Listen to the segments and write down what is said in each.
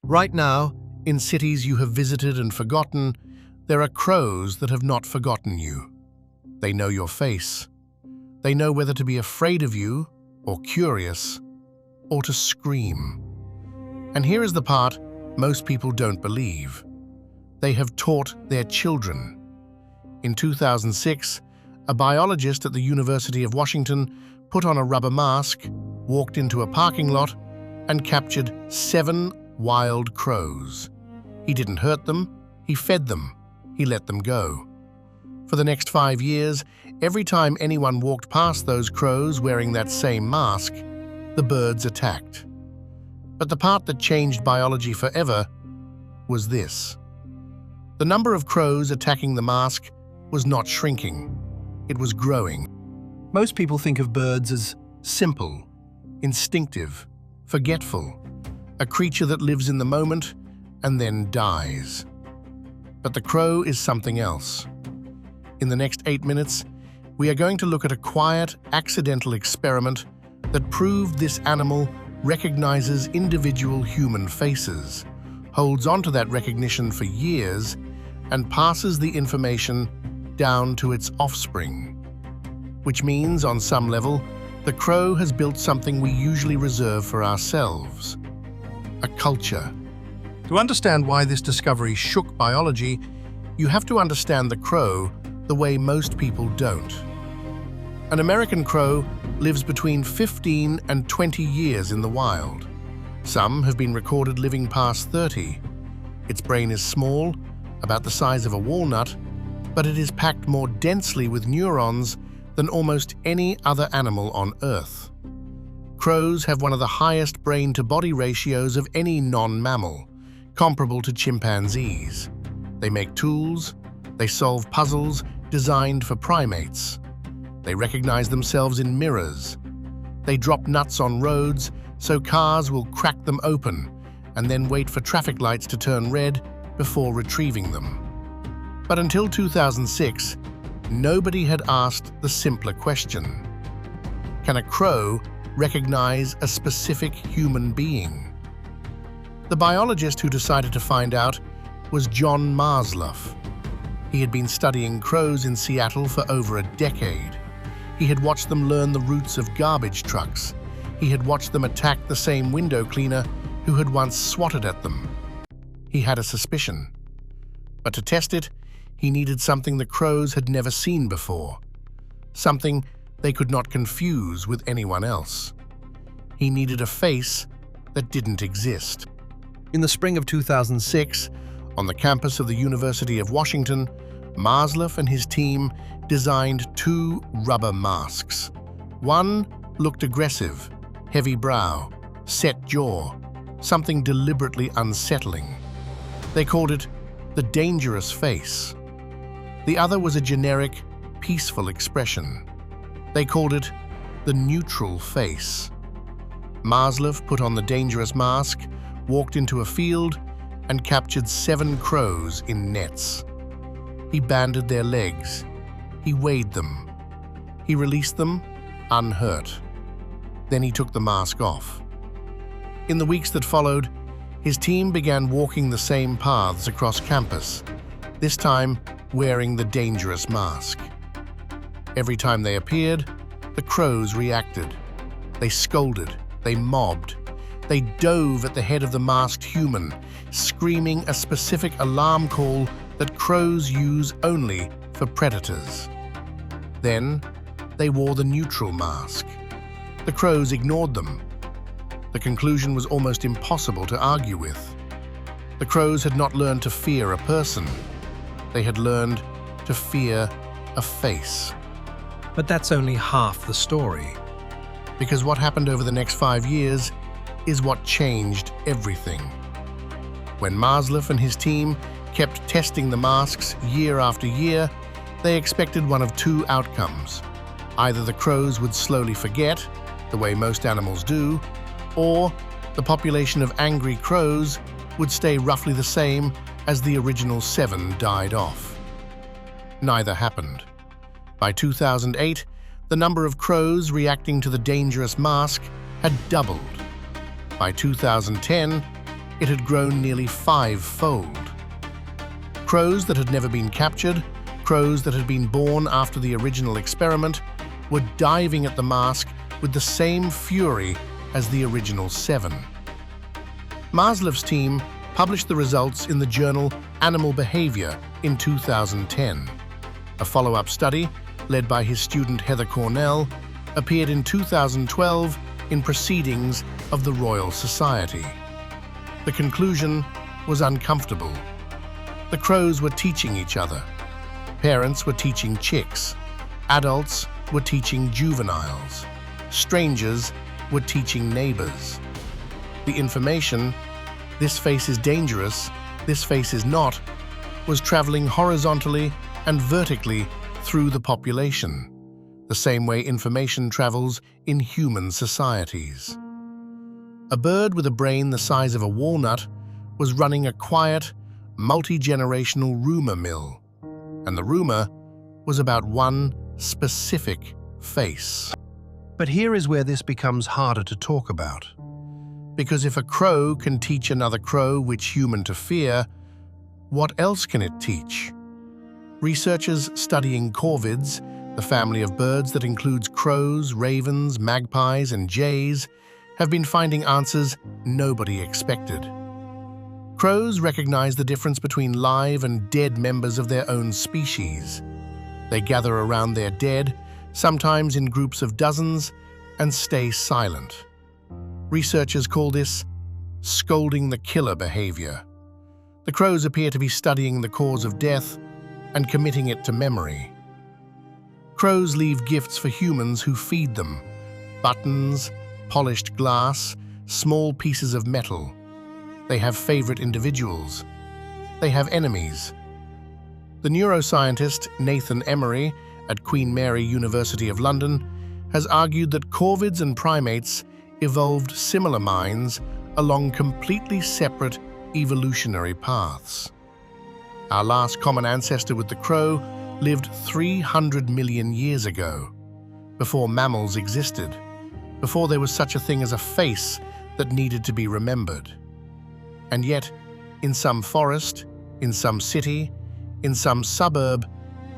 Right now, in cities you have visited and forgotten, there are crows that have not forgotten you. They know your face. They know whether to be afraid of you, or curious, or to scream. And here is the part most people don't believe. They have taught their children. In 2006, a biologist at the University of Washington put on a rubber mask, walked into a parking lot, and captured 7 wild crows. He didn't hurt them, he fed them, he let them go. For the next 5 years, every time anyone walked past those crows wearing that same mask, the birds attacked. But the part that changed biology forever was this. The number of crows attacking the mask was not shrinking, it was growing. Most people think of birds as simple, instinctive, forgetful, a creature that lives in the moment and then dies. But the crow is something else. In the next 8 minutes, we are going to look at a quiet, accidental experiment that proved this animal recognizes individual human faces, holds on to that recognition for years, and passes the information down to its offspring. Which means, on some level, the crow has built something we usually reserve for ourselves: a culture. To understand why this discovery shook biology, you have to understand the crow the way most people don't. An American crow lives between 15 and 20 years in the wild. Some have been recorded living past 30. Its brain is small, about the size of a walnut, but it is packed more densely with neurons than almost any other animal on Earth. Crows have one of the highest brain-to-body ratios of any non-mammal, comparable to chimpanzees. They make tools, they solve puzzles designed for primates. They recognize themselves in mirrors. They drop nuts on roads so cars will crack them open and then wait for traffic lights to turn red before retrieving them. But until 2006, nobody had asked the simpler question: can a crow recognize a specific human being? The biologist who decided to find out was John Marzluff. He had been studying crows in Seattle for over a decade. He had watched them learn the routes of garbage trucks. He had watched them attack the same window cleaner who had once swatted at them. He had a suspicion. But to test it, he needed something the crows had never seen before. Something they could not confuse with anyone else. He needed a face that didn't exist. In the spring of 2006, on the campus of the University of Washington, Marzluff and his team designed 2 rubber masks. One looked aggressive, heavy brow, set jaw, something deliberately unsettling. They called it the dangerous face. The other was a generic, peaceful expression. They called it the neutral face. Marzluff put on the dangerous mask, walked into a field, and captured 7 crows in nets. He banded their legs. He weighed them. He released them, unhurt. Then he took the mask off. In the weeks that followed, his team began walking the same paths across campus, this time wearing the dangerous mask. Every time they appeared, the crows reacted. They scolded, they mobbed, they dove at the head of the masked human, screaming a specific alarm call that crows use only for predators. Then, they wore the neutral mask. The crows ignored them. The conclusion was almost impossible to argue with. The crows had not learned to fear a person. They had learned to fear a face. But that's only half the story. Because what happened over the next 5 years is what changed everything. When Marzluff and his team kept testing the masks year after year, they expected one of 2 outcomes. Either the crows would slowly forget, the way most animals do, or the population of angry crows would stay roughly the same as the original 7 died off. Neither happened. By 2008, the number of crows reacting to the dangerous mask had doubled. By 2010, it had grown nearly 5-fold. Crows that had never been captured, crows that had been born after the original experiment, were diving at the mask with the same fury as the original 7. Marzluff's team published the results in the journal Animal Behavior in 2010. A follow-up study, led by his student Heather Cornell, appeared in 2012 in Proceedings of the Royal Society. The conclusion was uncomfortable. The crows were teaching each other. Parents were teaching chicks. Adults were teaching juveniles. Strangers were teaching neighbors. The information, "This face is dangerous, this face is not," was traveling horizontally and vertically through the population, the same way information travels in human societies. A bird with a brain the size of a walnut was running a quiet, multi-generational rumor mill, and the rumor was about one specific face. But here is where this becomes harder to talk about. Because if a crow can teach another crow which human to fear, what else can it teach? Researchers studying corvids, the family of birds that includes crows, ravens, magpies, and jays, have been finding answers nobody expected. Crows recognize the difference between live and dead members of their own species. They gather around their dead, sometimes in groups of dozens, and stay silent. Researchers call this scolding the killer behavior. The crows appear to be studying the cause of death and committing it to memory. Crows leave gifts for humans who feed them: buttons, polished glass, small pieces of metal. They have favorite individuals. They have enemies. The neuroscientist Nathan Emery at Queen Mary University of London has argued that corvids and primates evolved similar minds along completely separate evolutionary paths. Our last common ancestor with the crow lived 300 million years ago, before mammals existed, before there was such a thing as a face that needed to be remembered. And yet, in some forest, in some city, in some suburb,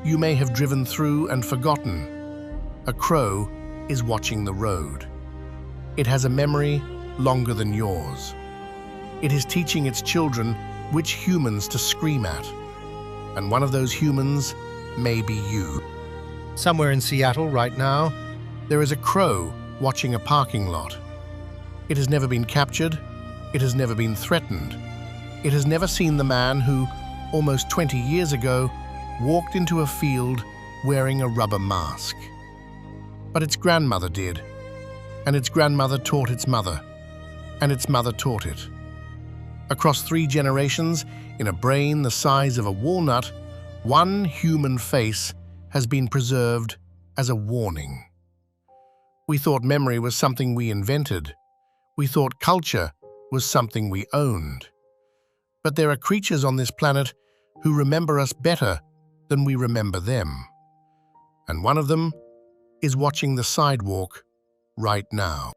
you may have driven through and forgotten. A crow is watching the road. It has a memory longer than yours. It is teaching its children which humans to scream at. And one of those humans may be you. Somewhere in Seattle right now, there is a crow watching a parking lot. It has never been captured. It has never been threatened. It has never seen the man who, almost 20 years ago, walked into a field wearing a rubber mask. But its grandmother did, and its grandmother taught its mother, and its mother taught it. Across 3 generations, in a brain the size of a walnut, one human face has been preserved as a warning. We thought memory was something we invented. We thought culture was something we owned. But there are creatures on this planet who remember us better than we remember them. And one of them is watching the sidewalk right now.